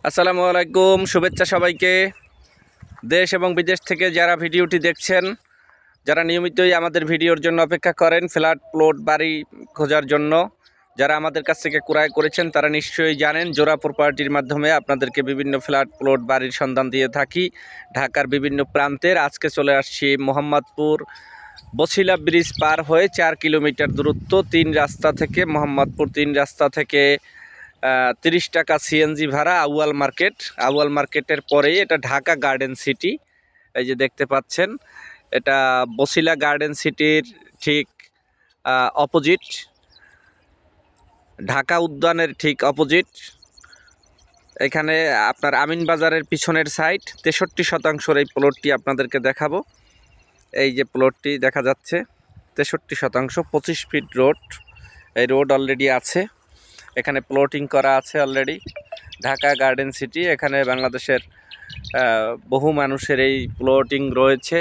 আসসালামু আলাইকুম, শুভেচ্ছা সবাইকে। দেশ এবং বিদেশ থেকে যারা ভিডিওটি দেখছেন, যারা নিয়মিতই আমাদের ভিডিওর জন্য অপেক্ষা করেন ফ্ল্যাট প্লট বাড়ি খোঁজার জন্য, যারা আমাদের কাছ থেকে ক্রয় করেছেন তারা নিশ্চয়ই জানেন জোড়া প্রপার্টির মাধ্যমে আপনাদেরকে বিভিন্ন ফ্ল্যাট প্লট বাড়ির সন্ধান দিয়ে থাকি ঢাকার বিভিন্ন প্রান্তের। আজকে চলে আসছি মোহাম্মদপুর বছিলা ব্রিজ পার হয়ে 4 কিলোমিটার দূরত্ব, মোহাম্মদপুর 3 রাস্তা থেকে 30 টাকা সিএনজি ভাড়া, আউয়াল মার্কেটের পরেই এটা ঢাকা গার্ডেন সিটি। এই যে দেখতে পাচ্ছেন, এটা বছিলা গার্ডেন সিটির ঠিক অপোজিট, ঢাকা উদ্যানের ঠিক অপোজিট। এখানে আপনার আমিন বাজারের পিছনের সাইড 63% এই প্লটটি আপনাদেরকে দেখাবো। এই যে প্লটটি দেখা যাচ্ছে 63%, 25 ফিট রোড। এই রোড অলরেডি আছে, এখানে প্লটিং করা আছে অলরেডি। ঢাকা গার্ডেন সিটি, এখানে বাংলাদেশের বহু মানুষের এই প্লটিং রয়েছে,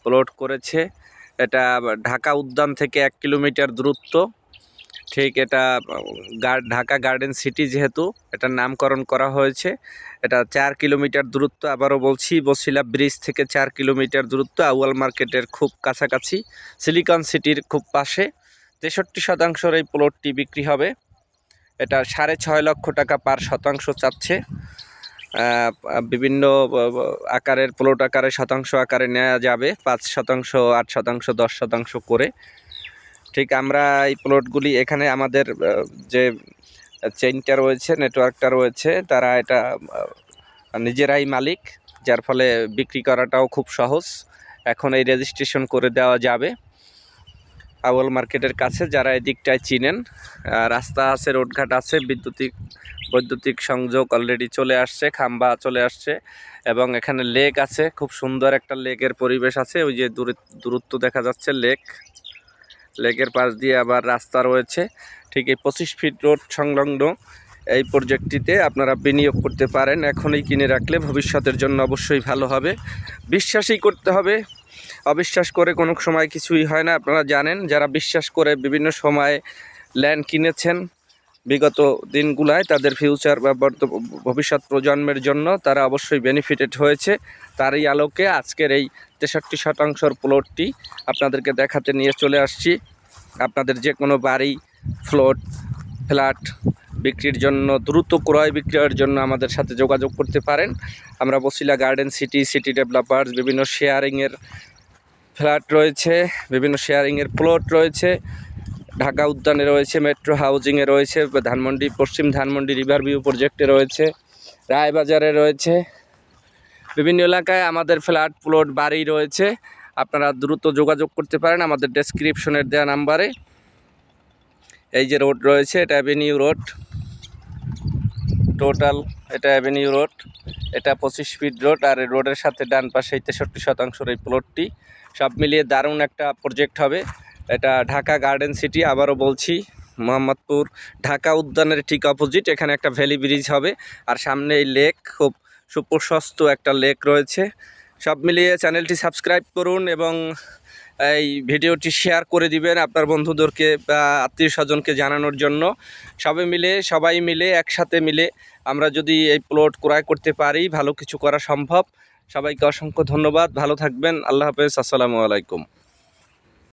প্লট করেছে। এটা ঢাকা উদ্যান থেকে 1 কিলোমিটার দূরত্ব। ঠিক এটা ঢাকা গার্ডেন সিটি, যেহেতু এটার নামকরণ করা হয়েছে। এটা 4 কিলোমিটার দূরত্ব, আবারও বলছি, বছিলা ব্রিজ থেকে 4 কিলোমিটার দূরত্ব, আউয়াল মার্কেটের খুব কাছাকাছি, সিলিকন সিটির খুব পাশে। 63% এই প্লটটি বিক্রি হবে। এটা 6.5 লক্ষ টাকা পার শতাংশ চাচ্ছে। বিভিন্ন আকারের প্লট আকারে, শতাংশ আকারে নেওয়া যাবে, 5%, 8%, 10% করে। ঠিক আমরা এই প্লটগুলি এখানে আমাদের যে চেইনটা রয়েছে, নেটওয়ার্কটা রয়েছে, তারা এটা নিজেরাই মালিক, যার ফলে বিক্রি করাটাও খুব সহজ। এখন এই রেজিস্ট্রেশন করে দেওয়া যাবে আউয়াল মার্কেটের কাছে। যারা এদিকটায় চিনেন, রাস্তা আছে, রোডঘাট আছে, বৈদ্যুতিক সংযোগ অলরেডি চলে আসছে, খাম্বা চলে আসছে, এবং এখানে লেক আছে, খুব সুন্দর একটা লেকের পরিবেশ আছে। ওই যে দূরত্ব দেখা যাচ্ছে লেকের পাশ দিয়ে আবার রাস্তা রয়েছে। ঠিক এই 25 ফিট রোড সংলগ্ন এই প্রজেক্টটিতে আপনারা বিনিয়োগ করতে পারেন। এখনই কিনে রাখলে ভবিষ্যতের জন্য অবশ্যই ভালো হবে। বিশ্বাসই করতে হবে, অবিশ্বাস করে কোনো সময় কিছুই হয় না। আপনারা জানেন, যারা বিশ্বাস করে বিভিন্ন সময় ল্যান্ড কিনেছেন বিগত দিনগুলায়, তাদের ফিউচার বা ভবিষ্যৎ প্রজন্মের জন্য তারা অবশ্যই বেনিফিটেড হয়েছে। তারই আলোকে আজকের এই 63% প্লটটি আপনাদেরকে দেখাতে নিয়ে চলে আসছি। আপনাদের যে কোনো বাড়ি, ফ্ল্যাট বিক্রির জন্য, দ্রুত ক্রয় বিক্রয়ের জন্য আমাদের সাথে যোগাযোগ করতে পারেন। আমরা বছিলা গার্ডেন সিটি ডেভেলপার্স, বিভিন্ন শেয়ারিংয়ের ফ্ল্যাট রয়েছে, বিভিন্ন শেয়ারিংয়ের প্লট রয়েছে, ঢাকা উদ্যানে রয়েছে, মেট্রো হাউজিংয়ে রয়েছে, পশ্চিম ধানমন্ডি রিভার ভিউ প্রজেক্টে রয়েছে, রায়বাজারে রয়েছে, বিভিন্ন এলাকায় আমাদের ফ্ল্যাট প্লট বাড়ি রয়েছে। আপনারা দ্রুত যোগাযোগ করতে পারেন আমাদের ডেসক্রিপশনের দেওয়া নাম্বারে। এই যে রোড রয়েছে, এটা অ্যাভিনিউ রোড, টোটাল এটা অ্যাভিনিউ রোড, এটা 25 ফিট রোড, আর এই রোডের সাথে ডান পাশে 63% এই প্লটটি। সব মিলিয়ে দারুণ একটা প্রজেক্ট হবে। এটা ঢাকা গার্ডেন সিটি, আবারও বলছি, মোহাম্মদপুর ঢাকা উদ্যানের ঠিক অপোজিট। এখানে একটা ভ্যালি ব্রিজ হবে, আর সামনে এই লেক, খুব সুপ্রশস্ত একটা লেক রয়েছে। সব মিলিয়ে চ্যানেলটি সাবস্ক্রাইব করুন এবং এই ভিডিওটি শেয়ার করে দিবেন আপনার বন্ধুদেরকে বা আত্মীয় স্বজনকে জানানোর জন্য। সবাই মিলে একসাথে মিলে আমরা যদি এই প্লট ক্রয় করতে পারি, ভালো কিছু করা সম্ভব। সবাইকে অসংখ্য ধন্যবাদ, ভালো থাকবেন, আল্লাহ হাফেজ, আসসালামু আলাইকুম।